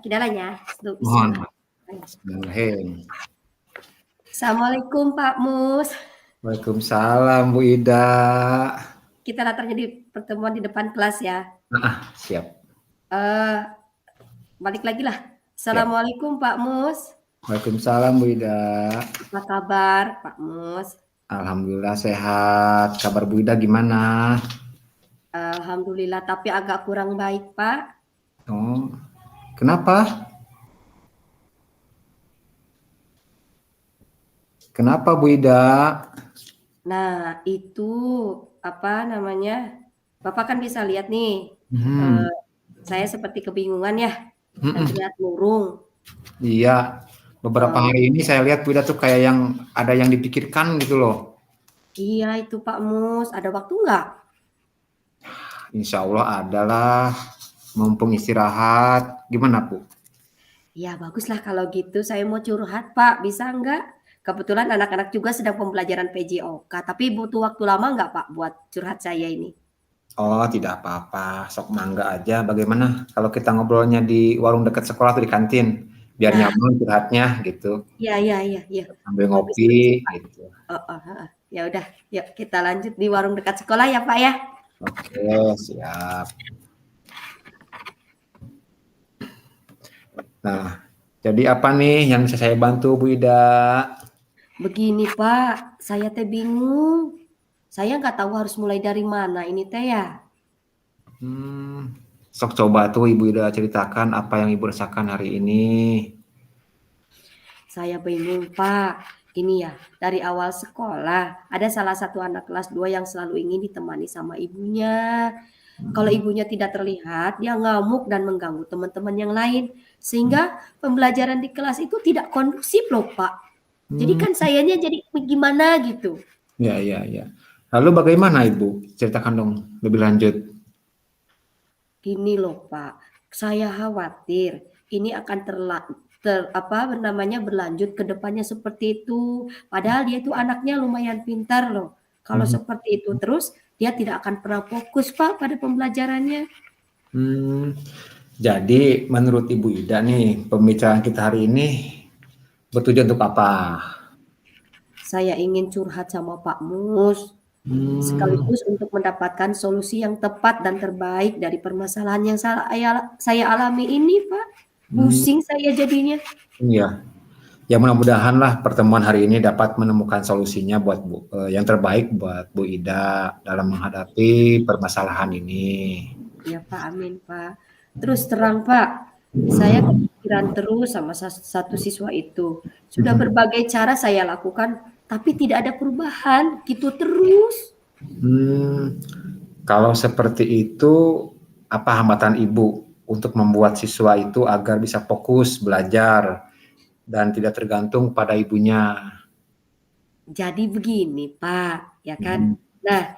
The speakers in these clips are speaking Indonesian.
Kenalan ya. Mohon. Bismillah. Bismillahirrahmanirrahim. Assalamualaikum Pak Mus. Waalaikumsalam Bu Ida. Kita latarnya di pertemuan di depan kelas ya. Siap. Balik lagi lah. Siap. Assalamualaikum Pak Mus. Waalaikumsalam Bu Ida. Apa kabar Pak Mus? Alhamdulillah sehat. Kabar Bu Ida gimana? Alhamdulillah, tapi agak kurang baik Pak. Oh, kenapa? Kenapa Bu Ida? Nah, itu apa namanya? Bapak kan bisa lihat nih. Saya seperti kebingungan ya. Terlihat murung. Iya. Beberapa hari ini saya lihat Bu Ida tuh kayak yang ada yang dipikirkan gitu loh. Iya itu Pak Mus. Ada waktu nggak? Insya Allah adalah mumpung istirahat. Gimana Bu? Ya baguslah kalau gitu. Saya mau curhat Pak. Bisa nggak? Kebetulan anak-anak juga sedang pembelajaran PJOK. Tapi butuh waktu lama nggak Pak buat curhat saya ini? Oh, tidak apa-apa. Sok mangga aja. Bagaimana kalau kita ngobrolnya di warung dekat sekolah atau di kantin? Biar nyaman curhatnya gitu. Iya. Sambil Bagus, ngopi Pak. gitu. Ya udah, yuk kita lanjut di warung dekat sekolah ya Pak ya. Oke, siap. Nah, jadi apa nih yang bisa saya bantu Bu Ida? Begini Pak, saya teh bingung. Saya nggak tahu harus mulai dari mana ini teh ya. Sok coba tuh Ibu Ida ceritakan apa yang Ibu rasakan hari ini. Saya bingung Pak. Ini ya, dari awal sekolah ada salah satu anak kelas 2 yang selalu ingin ditemani sama ibunya. Kalau ibunya tidak terlihat, dia ngamuk dan mengganggu teman-teman yang lain. Sehingga pembelajaran di kelas itu tidak kondusif loh Pak. Jadi kan sayanya jadi gimana gitu. Ya. Lalu bagaimana Ibu? Ceritakan dong lebih lanjut. Gini loh Pak, saya khawatir ini akan berlanjut ke depannya seperti itu. Padahal dia itu anaknya lumayan pintar loh. Kalau seperti itu terus, dia tidak akan pernah fokus Pak pada pembelajarannya. Jadi menurut Ibu Ida nih, pembicaraan kita hari ini bertujuan untuk apa? Saya ingin curhat sama Pak Mus. Sekaligus untuk mendapatkan solusi yang tepat dan terbaik dari permasalahan yang saya alami ini Pak. Pusing saya jadinya. Iya. Ya mudah-mudahan lah pertemuan hari ini dapat menemukan solusinya buat yang terbaik buat Bu Ida dalam menghadapi permasalahan ini. Ya Pak, amin Pak. Terus terang Pak, saya kepikiran terus sama satu siswa itu. Sudah berbagai cara saya lakukan, tapi tidak ada perubahan, gitu terus. Kalau seperti itu, apa hambatan Ibu untuk membuat siswa itu agar bisa fokus belajar dan tidak tergantung pada ibunya? Jadi begini Pak, ya kan. Nah,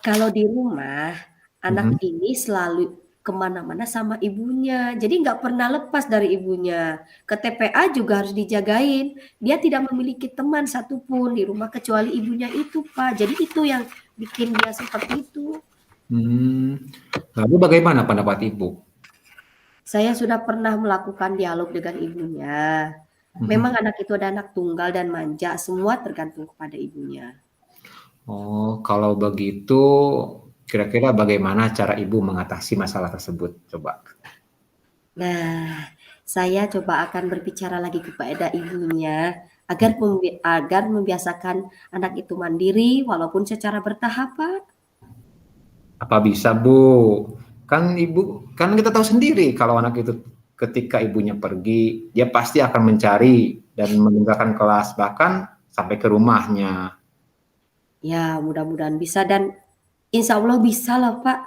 kalau di rumah, anak ini selalu kemana-mana sama ibunya. Jadi nggak pernah lepas dari ibunya. Ke TPA juga harus dijagain. Dia tidak memiliki teman satupun di rumah kecuali ibunya itu, Pak. Jadi itu yang bikin dia seperti itu. Lalu bagaimana pendapat Ibu? Saya sudah pernah melakukan dialog dengan ibunya. Memang anak itu ada anak tunggal dan manja, semua tergantung kepada ibunya. Oh, kalau begitu kira-kira bagaimana cara Ibu mengatasi masalah tersebut? Coba. Nah, saya coba akan berbicara lagi kepada ibunya agar membiasakan anak itu mandiri walaupun secara bertahap, Pak. Apa bisa, Bu? Kan kita tahu sendiri kalau anak itu ketika ibunya pergi, dia pasti akan mencari dan meninggalkan kelas bahkan sampai ke rumahnya. Ya, mudah-mudahan bisa dan insya Allah bisa lah, Pak.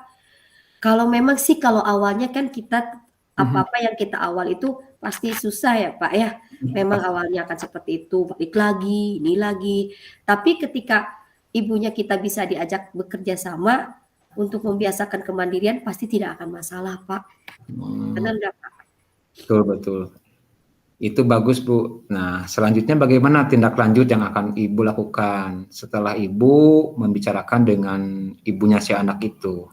Kalau memang sih kalau awalnya kan kita apa-apa yang kita awal itu pasti susah ya, Pak ya. Memang awalnya akan seperti itu, balik lagi, ini lagi. Tapi ketika ibunya kita bisa diajak bekerja sama untuk membiasakan kemandirian pasti tidak akan masalah, Pak. Benar nggak, Pak? Betul. Itu bagus, Bu. Nah, selanjutnya bagaimana tindak lanjut yang akan Ibu lakukan setelah Ibu membicarakan dengan ibunya si anak itu?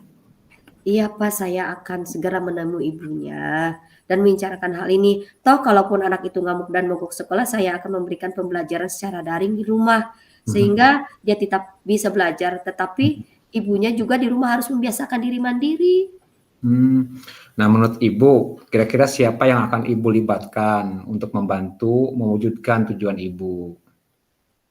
Iya, Pak, saya akan segera menemui ibunya. dan membicarakan hal ini. Toh kalaupun anak itu ngamuk dan mogok sekolah, saya akan memberikan pembelajaran secara daring di rumah, Mhm. sehingga dia tetap bisa belajar, tetapi ibunya juga di rumah harus membiasakan diri mandiri. Nah, menurut Ibu, kira-kira siapa yang akan Ibu libatkan untuk membantu mewujudkan tujuan Ibu?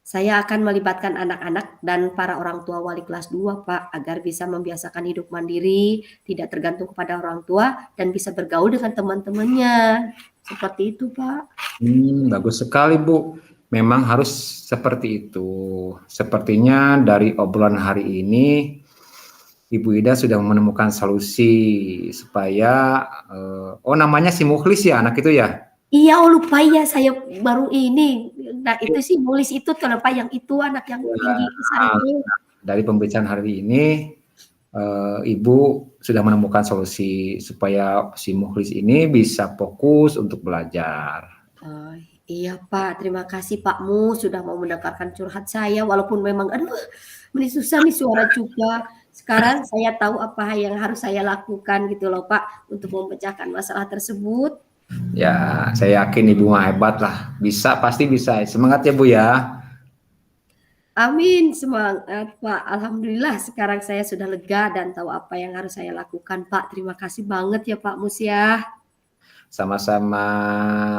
Saya akan melibatkan anak-anak dan para orang tua wali kelas 2, Pak, agar bisa membiasakan hidup mandiri, tidak tergantung kepada orang tua, dan bisa bergaul dengan teman-temannya. Seperti itu, Pak. Bagus sekali, Bu. Memang harus seperti itu. Sepertinya dari obrolan hari ini, Ibu Ida sudah menemukan solusi supaya, oh namanya si Mukhlis ya, anak itu ya? Iya, oh lupa ya, saya baru ini. Nah, itu sih nulis itu tuh, Pak, yang itu anak yang tinggi besar Nah, itu. dari pembicaraan hari ini, Ibu sudah menemukan solusi supaya si Mukhlis ini bisa fokus untuk belajar. Oh, iya Pak, terima kasih Pak Mu sudah mau mendengarkan curhat saya, walaupun memang aduh, ini susah nih suara juga. Sekarang saya tahu apa yang harus saya lakukan gitu loh Pak, untuk memecahkan masalah tersebut. Ya, saya yakin Ibu mah hebat lah. Bisa, pasti bisa. Semangat ya Bu ya. Amin, semangat Pak. Alhamdulillah sekarang saya sudah lega dan tahu apa yang harus saya lakukan Pak. Terima kasih banget ya Pak Mus ya. Sama-sama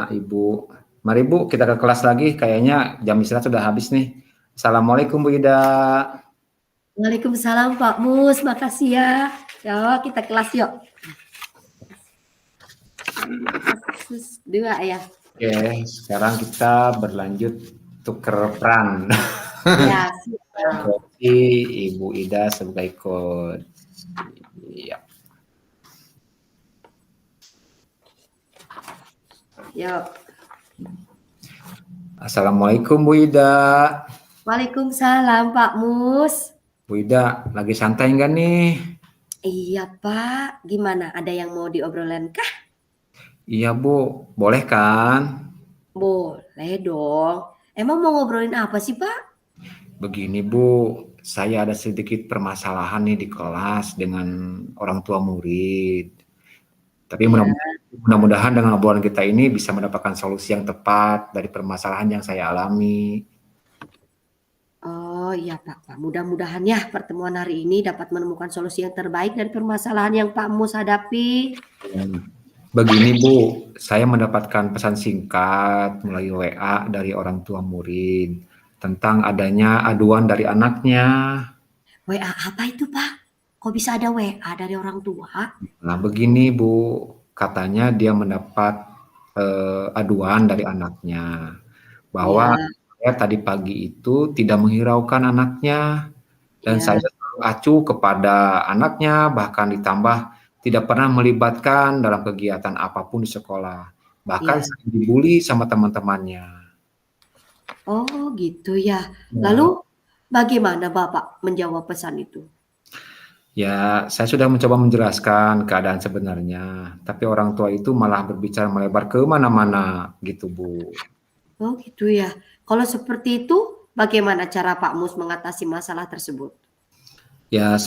Ibu. Mari Bu, kita ke kelas lagi. Kayaknya jam istirahat sudah habis nih. Assalamualaikum Bu Ida. Waalaikumsalam Pak Mus, makasih ya. Ya, kita kelas yuk. Kasus 2 ya. Oke, sekarang kita berlanjut tuker peran. Ya, siap. Jadi Ibu Ida sebagai coach. Iya. Yuk. Assalamualaikum Bu Ida. Waalaikumsalam Pak Mus. Bu Ida, lagi santai nggak nih? Iya Pak, gimana? Ada yang mau diobrolin kah? Iya Bu, boleh kan? Boleh dong. Emang mau ngobrolin apa sih Pak? Begini Bu, saya ada sedikit permasalahan nih di kelas dengan orang tua murid. Tapi Iya. mudah-mudahan dengan obrolan kita ini bisa mendapatkan solusi yang tepat dari permasalahan yang saya alami. Oh iya Pak. Mudah-mudahan ya pertemuan hari ini dapat menemukan solusi yang terbaik dari permasalahan yang Pak Mus hadapi. Begini Bu, saya mendapatkan pesan singkat melalui WA dari orang tua murid tentang adanya aduan dari anaknya. WA apa itu Pak? Kok bisa ada WA dari orang tua? Nah, begini Bu, katanya dia mendapat aduan dari anaknya bahwa Iya, saya tadi pagi itu tidak menghiraukan anaknya dan iya, saya selalu acuh kepada anaknya, bahkan ditambah tidak pernah melibatkan dalam kegiatan apapun di sekolah. Bahkan iya. saya dibully sama teman-temannya. Oh gitu ya. Ya, Lalu bagaimana Bapak menjawab pesan itu? ya, saya sudah mencoba menjelaskan keadaan sebenarnya, tapi orang tua itu malah berbicara melebar ke mana-mana gitu, Bu. Oh gitu ya. Kalau seperti itu, bagaimana cara Pak Mus mengatasi masalah tersebut? Ya,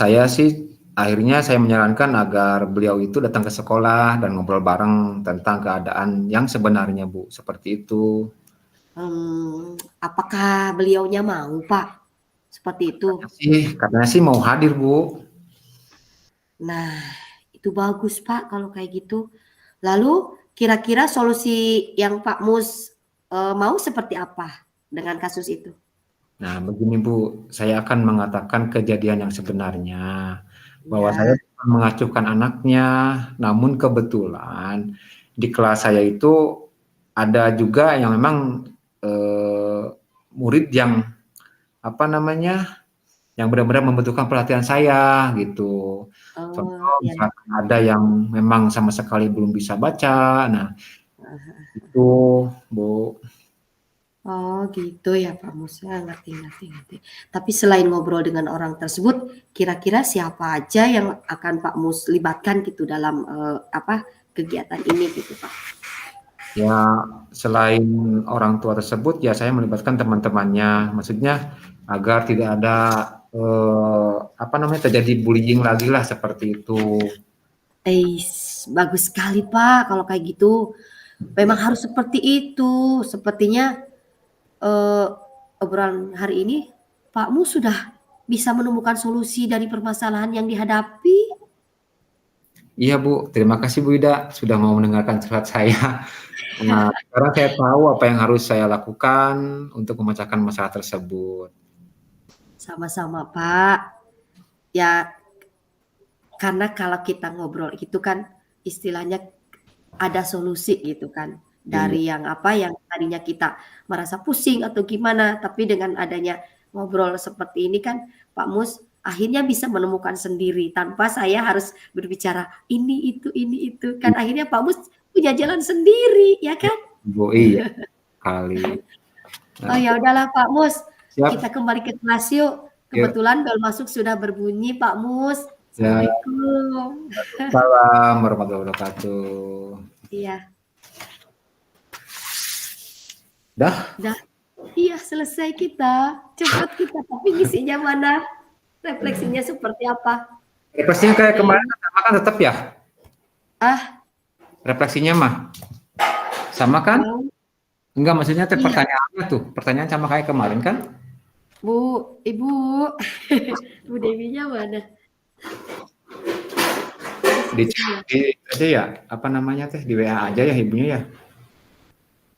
akhirnya saya menyarankan agar beliau itu datang ke sekolah dan ngobrol bareng tentang keadaan yang sebenarnya, Bu. Seperti itu. Apakah beliaunya mau Pak? Seperti itu. Katanya sih mau hadir, Bu. Nah, itu bagus Pak kalau kayak gitu. Lalu kira-kira solusi yang Pak Mus mau seperti apa dengan kasus itu? Nah, begini, Bu. Saya akan mengatakan kejadian yang sebenarnya. Bahwa Ya, saya bukan mengacuhkan anaknya, namun kebetulan di kelas saya itu ada juga yang memang murid yang apa namanya, yang benar-benar membutuhkan perhatian saya gitu. oh Contoh ya. misalkan ada yang memang sama sekali belum bisa baca. Nah, itu Bu. Oh gitu ya Pak Musa, ngerti. Tapi selain ngobrol dengan orang tersebut, kira-kira siapa aja yang akan Pak Mus libatkan gitu dalam kegiatan ini gitu Pak? Ya, selain orang tua tersebut, ya saya melibatkan teman-temannya. Maksudnya agar tidak ada terjadi bullying lagi lah seperti itu. bagus sekali Pak kalau kayak gitu. Memang harus seperti itu. Sepertinya obrolan hari ini Pakmu sudah bisa menemukan solusi dari permasalahan yang dihadapi. Iya Bu, terima kasih Bu Ida sudah mau mendengarkan curhat saya. Nah, sekarang saya tahu apa yang harus saya lakukan untuk memecahkan masalah tersebut. Sama-sama Pak. Ya, karena kalau kita ngobrol itu kan istilahnya ada solusi gitu kan. Iya, Dari yang apa yang tadinya kita merasa pusing atau gimana, tapi dengan adanya ngobrol seperti ini kan Pak Mus akhirnya bisa menemukan sendiri tanpa saya harus berbicara ini itu kan akhirnya Pak Mus punya jalan sendiri ya kan? Bu, iya kali. Oh Nah, ya udahlah Pak Mus, kita siap. kembali ke kelas yuk. Yuk, Kebetulan bel masuk sudah berbunyi Pak Mus. ya, Assalamualaikum. salam warahmatullahi wabarakatuh. Iya, Dah, dah. Iya, selesai kita. Cepat kita, tapi ngisinya mana? Refleksinya seperti apa? refleksinya kayak Oke. kemarin sama kan tetap ya? Ah, Refleksinya mah sama kan? mau. Enggak, maksudnya tuh Iya, pertanyaannya tuh, pertanyaan sama kayak kemarin kan? Bu, Ibu. Bu Dewinya mana? Tadi Di sebelumnya. di aja ya, apa namanya teh di WA aja ya ibunya ya.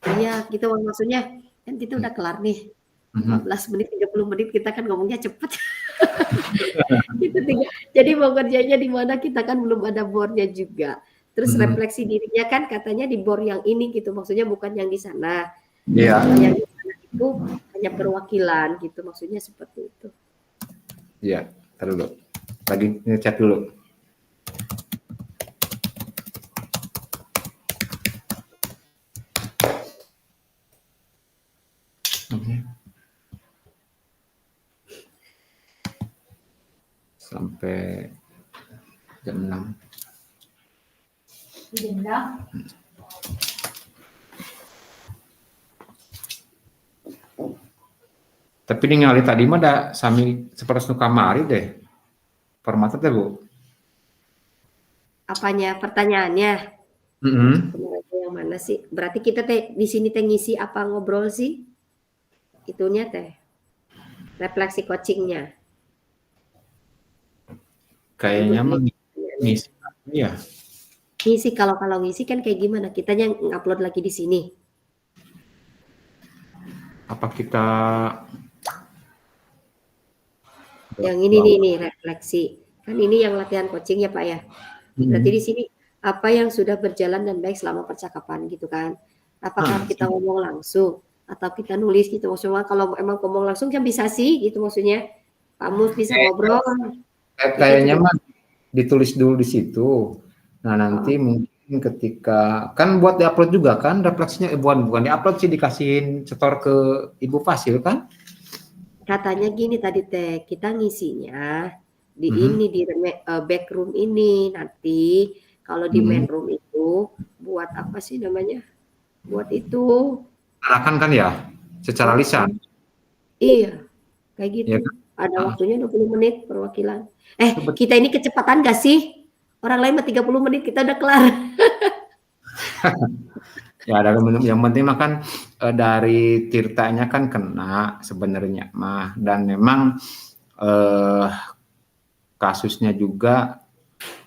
Iya, gitu maksudnya. Kan kita udah kelar nih. Mhm. 15 menit, 30 menit kita kan ngomongnya cepet. Kita tinggal, jadi mau kerjanya di mana kita kan belum ada board-nya juga. Terus Mhm. refleksi dirinya kan katanya di board yang ini gitu, maksudnya bukan yang di sana. Iya, Kalau yang di sana itu hanya perwakilan gitu, maksudnya seperti itu. iya. Entar dulu. Lagi ngechat dulu. Oke. Sampai jam 6. Tapi ningali tadi mah ada sami seperti nu kamari deh. Formatnya teh, Bu. Apanya? Pertanyaannya? Mhm. Sebenarnya yang mana sih? Berarti kita teh di sini teh ngisi apa ngobrol sih? Itunya teh refleksi coachingnya. Ibu Kayaknya mah pertanyaannya. ngisi apa ya? Ngisi kalau ngisi kan kayak gimana? Kitanya ngupload lagi di sini. Apa kita Yang ini nih refleksi. Kan ini yang latihan coaching ya Pak ya. Berarti di Mhm. sini apa yang sudah berjalan dan baik selama percakapan gitu kan. Apakah kita Heeh. ngomong langsung atau kita nulis gitu maksudnya kalau emang ngomong langsung kan bisa sih gitu maksudnya. Kamu bisa Kayaknya ngobrol, kita kayaknya juga mah ditulis dulu di situ. Nah, nanti oh, mungkin ketika kan buat diupload juga kan refleksinya bukan diupload sih dikasihin setor ke Ibu Fasil kan? katanya gini tadi teh, kita ngisinya di Mhm. ini di backroom ini nanti kalau di main Mhm. room itu buat apa sih namanya? Buat itu. Arahkan kan ya secara Heeh. lisan, Iya, kayak ya gitu. kan? Ada Heeh. waktunya 20 menit perwakilan. Itu Kita ini kecepatan gak sih? Orang lain mah 30 menit kita udah kelar. ya ada yang penting mah kan dari Tirtanya kan kena sebenarnya mah dan memang eh, kasusnya juga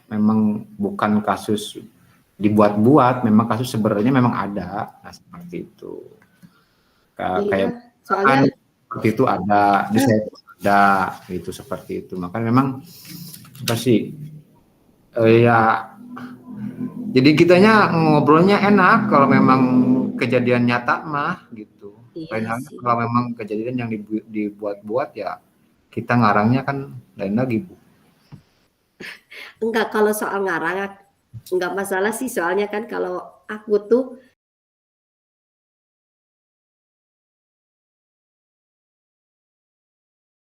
memang bukan kasus dibuat-buat, memang kasus sebenarnya memang ada, nah seperti itu. Iya, Kayak soalnya kan seperti itu ada, di saya ada, itu seperti itu. Maka memang apa sih, ya jadi kitanya ngobrolnya enak kalau memang kejadian nyata mah gitu. Lain iya halnya sih. kalau memang kejadian yang dibuat-buat ya kita ngarangnya kan lain lagi Bu. Enggak, kalau soal ngarang enggak masalah sih soalnya kan kalau aku tuh